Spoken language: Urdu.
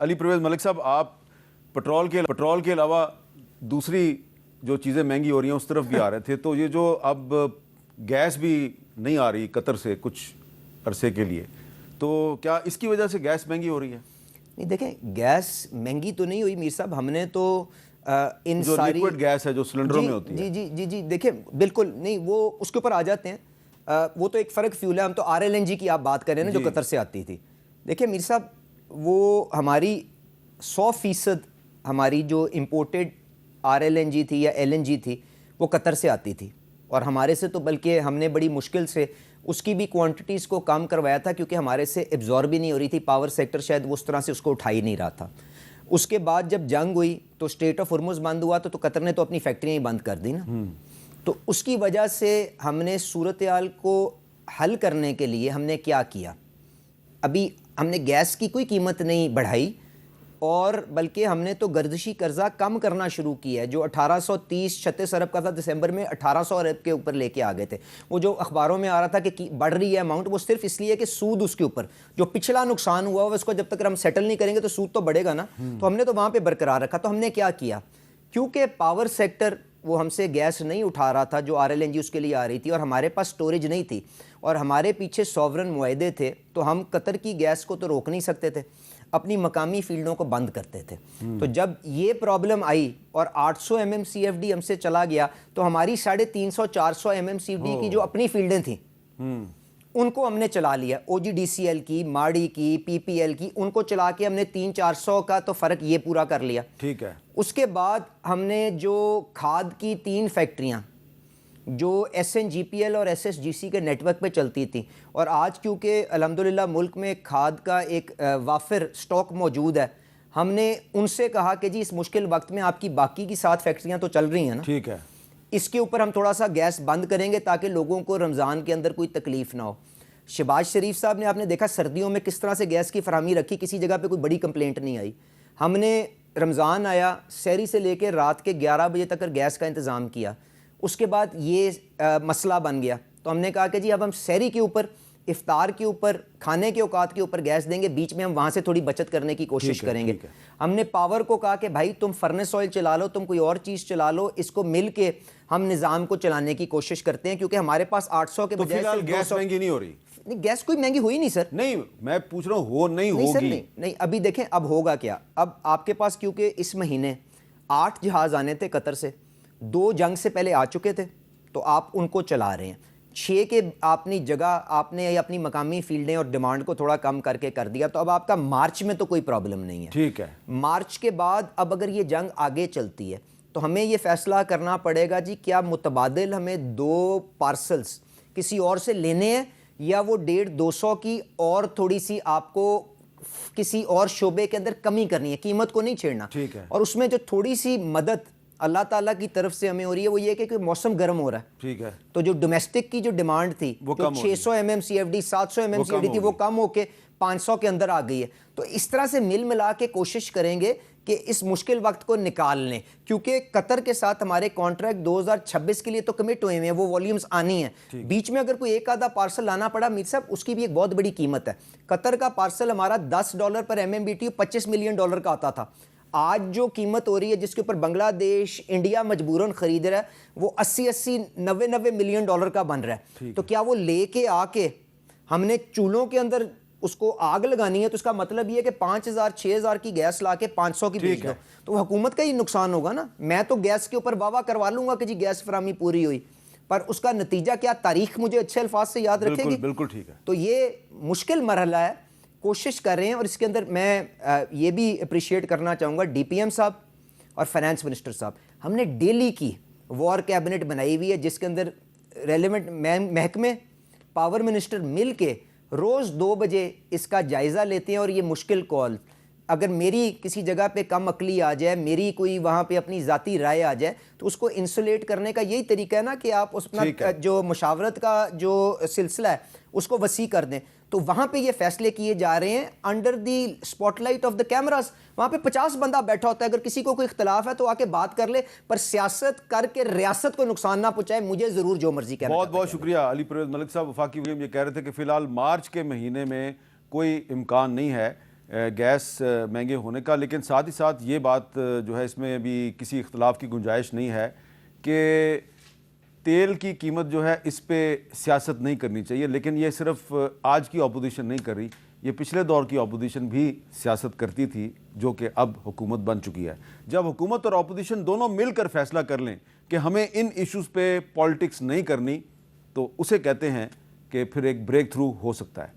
علی پرویز ملک صاحب، آپ پٹرول کے علاوہ دوسری جو چیزیں مہنگی ہو رہی ہیں اس طرف بھی آ رہے تھے، تو یہ جو اب گیس بھی نہیں آ رہی قطر سے کچھ عرصے کے لیے، تو کیا اس کی وجہ سے گیس مہنگی ہو رہی ہے؟ نہیں دیکھیں، گیس مہنگی تو نہیں ہوئی میر صاحب. ہم نے تو ان جو ساری لیکوڈ گیس ہے جو سلنڈروں میں ہوتی ہے. جی دیکھیں بالکل نہیں، وہ اس کے اوپر آ جاتے ہیں. وہ تو ایک فرق فیول ہے. ہم تو RLNG کی آپ بات کر رہے ہیں نا، جو قطر سے آتی تھی. دیکھیں میر صاحب، وہ ہماری 100% ہماری جو امپورٹڈ RLNG تھی یا LNG تھی وہ قطر سے آتی تھی، اور ہمارے سے تو بلکہ ہم نے بڑی مشکل سے اس کی بھی کوانٹٹیز کو کم کروایا تھا، کیونکہ ہمارے سے ایبزارب بھی نہیں ہو رہی تھی. پاور سیکٹر شاید وہ اس طرح سے اس کو اٹھا ہی نہیں رہا تھا. اس کے بعد جب جنگ ہوئی تو اسٹریٹ آف ہرمز بند ہوا تو قطر نے تو اپنی فیکٹریاں ہی بند کر دی نا. تو اس کی وجہ سے ہم نے صورتحال کو حل کرنے کے لیے ہم نے کیا کیا، ابھی ہم نے گیس کی کوئی قیمت نہیں بڑھائی، اور بلکہ ہم نے تو گردشی قرضہ کم کرنا شروع کیا ہے. جو 1830-36 ارب کا تھا، دسمبر میں 1800 ارب کے اوپر لے کے آ گئے تھے. وہ جو اخباروں میں آ رہا تھا کہ بڑھ رہی ہے اماؤنٹ، وہ صرف اس لیے کہ سود اس کے اوپر جو پچھلا نقصان ہوا اس کو جب تک ہم سیٹل نہیں کریں گے تو سود تو بڑھے گا نا. تو ہم نے تو وہاں پہ برقرار رکھا. تو ہم نے کیا کیا، کیونکہ پاور سیکٹر وہ ہم سے گیس نہیں اٹھا رہا تھا جو RLNG اس کے لیے آ رہی تھی، اور ہمارے پاس سٹوریج نہیں تھی، اور ہمارے پیچھے سوورن معاہدے تھے، تو ہم قطر کی گیس کو تو روک نہیں سکتے تھے، اپنی مقامی فیلڈوں کو بند کرتے تھے. تو جب یہ پرابلم آئی اور 800 MMCFD ہم سے چلا گیا، تو ہماری 350-400 MMCFD کی جو اپنی فیلڈیں تھیں ان کو ہم نے چلا لیا. OGDCL کی، ماڑی کی، PPL کی، ان کو چلا کے ہم نے 300-400 کا تو فرق یہ پورا کر لیا. ٹھیک ہے. اس کے بعد ہم نے جو کھاد کی 3 فیکٹریاں جو SNGPL اور SSGC کے نیٹ ورک پہ چلتی تھیں، اور آج کیونکہ الحمدللہ ملک میں کھاد کا ایک وافر سٹاک موجود ہے، ہم نے ان سے کہا کہ جی اس مشکل وقت میں آپ کی باقی کی 7 فیکٹریاں تو چل رہی ہیں نا، ٹھیک ہے، اس کے اوپر ہم تھوڑا سا گیس بند کریں گے تاکہ لوگوں کو رمضان کے اندر کوئی تکلیف نہ ہو. شہباز شریف صاحب نے، آپ نے دیکھا سردیوں میں کس طرح سے گیس کی فراہمی رکھی، کسی جگہ پہ کوئی بڑی کمپلینٹ نہیں آئی. ہم نے رمضان آیا، سحری سے لے کے رات کے 11 بجے تک گیس کا انتظام کیا. اس کے بعد یہ مسئلہ بن گیا، تو ہم نے کہا کہ جی اب ہم سحری کے اوپر، افطار کے اوپر، کھانے کے اوقات کے اوپر گیس دیں گے، بیچ میں ہم وہاں سے تھوڑی بچت کرنے کی کوشش کریں گے. ہم نے پاور کو کہا کہ بھائی تم فرنس آئل چلا لو، تم کوئی اور چیز چلا لو، اس کو مل کے ہم نظام کو چلانے کی کوشش کرتے ہیں، کیونکہ ہمارے پاس 800 کے بجائے تو گیس مہنگی نہیں ہو رہی. نہیں، گیس کوئی مہنگی ہوئی نہیں سر. نہیں، میں پوچھ رہا ہوں نہیں ہوگی. نہیں ابھی دیکھیں اب ہوگا کیا. اب آپ کے پاس کیونکہ اس مہینے 8 جہاز آنے تھے قطر سے، 2 جنگ سے پہلے آ چکے تھے، تو آپ ان کو چلا رہے ہیں. 6 کے اپنی جگہ آپ نے اپنی مقامی فیلڈیں اور ڈیمانڈ کو تھوڑا کم کر کے کر دیا، تو اب آپ کا مارچ میں تو کوئی پرابلم نہیں ہے. ٹھیک ہے. مارچ کے بعد اب اگر یہ جنگ آگے چلتی ہے تو ہمیں یہ فیصلہ کرنا پڑے گا جی کیا متبادل ہمیں 2 پارسلز کسی اور سے لینے ہیں، یا وہ 150-200 کی اور تھوڑی سی آپ کو کسی اور شعبے کے اندر کمی کرنی ہے، قیمت کو نہیں چھیڑنا. ٹھیک ہے. اور اس میں جو تھوڑی سی مدد اللہ تعالیٰ کی طرف سے ہمیں ہو رہی ہے وہ یہ کہ موسم گرم ہو رہا ہے. ٹھیک ہے. تو جو ڈومیسٹک کی جو ڈیمانڈ تھی، جو 600 MMCFD 700 MMCFD تھی، وہ کم ہو کے 500 کے اندر آ گئی ہے. تو اس طرح سے مل ملا کے کوشش کریں گے کہ اس مشکل وقت کو نکال لیں، کیونکہ قطر کے ساتھ ہمارے کانٹریکٹ 2026 کے لیے تو کمٹ ہوئے ہیں، وہ والیومز آنی ہیں. بیچ میں اگر کوئی ایک آدھا پارسل لانا پڑا میر صاحب، اس کی بھی ایک بہت بڑی قیمت ہے. قطر کا پارسل ہمارا $10 پر MMBTU $25 ملین کا آتا تھا. آج جو قیمت ہو رہی ہے جس کے اوپر بنگلہ دیش، انڈیا مجبوراً خرید رہا ہے، وہ 80-90 ملین ڈالر کا بن رہا ہے. تو کیا وہ لے کے آ کے ہم نے چولہوں کے اندر اس کو آگ لگانی ہے؟ تو اس کا مطلب یہ ہے کہ 5000-6000 کی گیس لا کے 500 کی بیچ دو، تو حکومت کا ہی نقصان ہوگا نا. میں تو گیس کے اوپر واہ کروا لوں گا کہ جی گیس فراہمی پوری ہوئی، پر اس کا نتیجہ کیا، تاریخ مجھے اچھے الفاظ سے یاد رکھے گی. بالکل ٹھیک ہے. تو یہ مشکل مرحلہ ہے، کوشش کر رہے ہیں. اور اس کے اندر میں یہ بھی اپریشیٹ کرنا چاہوں گا DPM صاحب اور فائنانس منسٹر صاحب. ہم نے ڈیلی کی وار کیبنٹ بنائی ہوئی ہے جس کے اندر ریلیونٹ محکمے، پاور منسٹر مل کے روز 2 بجے اس کا جائزہ لیتے ہیں. اور یہ مشکل کال اگر میری کسی جگہ پہ کم عقلی آ جائے، میری کوئی وہاں پہ اپنی ذاتی رائے آ جائے، تو اس کو انسولیٹ کرنے کا یہی طریقہ ہے نا کہ آپ اس اپنا جو مشاورت کا جو سلسلہ ہے اس کو وسیع کر دیں. تو وہاں پہ یہ فیصلے کیے جا رہے ہیں under the spot light of the cameras. وہاں پہ 50 بندہ بیٹھا ہوتا ہے، اگر کسی کو کوئی اختلاف ہے تو آ کے بات کر لے، پر سیاست کر کے ریاست کو نقصان نہ پہنچائے. مجھے ضرور جو مرضی کہنا. بہت بہت شکریہ علی پرویز ملک صاحب. وفاقی وزیر یہ کہہ رہے تھے کہ فی الحال مارچ کے مہینے میں کوئی امکان نہیں ہے گیس مہنگے ہونے کا، لیکن ساتھ ہی ساتھ یہ بات جو ہے اس میں بھی کسی اختلاف کی گنجائش نہیں ہے کہ تیل کی قیمت جو ہے اس پہ سیاست نہیں کرنی چاہیے، لیکن یہ صرف آج کی اپوزیشن نہیں کر رہی، یہ پچھلے دور کی اپوزیشن بھی سیاست کرتی تھی جو کہ اب حکومت بن چکی ہے۔ جب حکومت اور اپوزیشن دونوں مل کر فیصلہ کر لیں کہ ہمیں ان ایشوز پہ پالیٹکس نہیں کرنی، تو اسے کہتے ہیں کہ پھر ایک بریک تھرو ہو سکتا ہے۔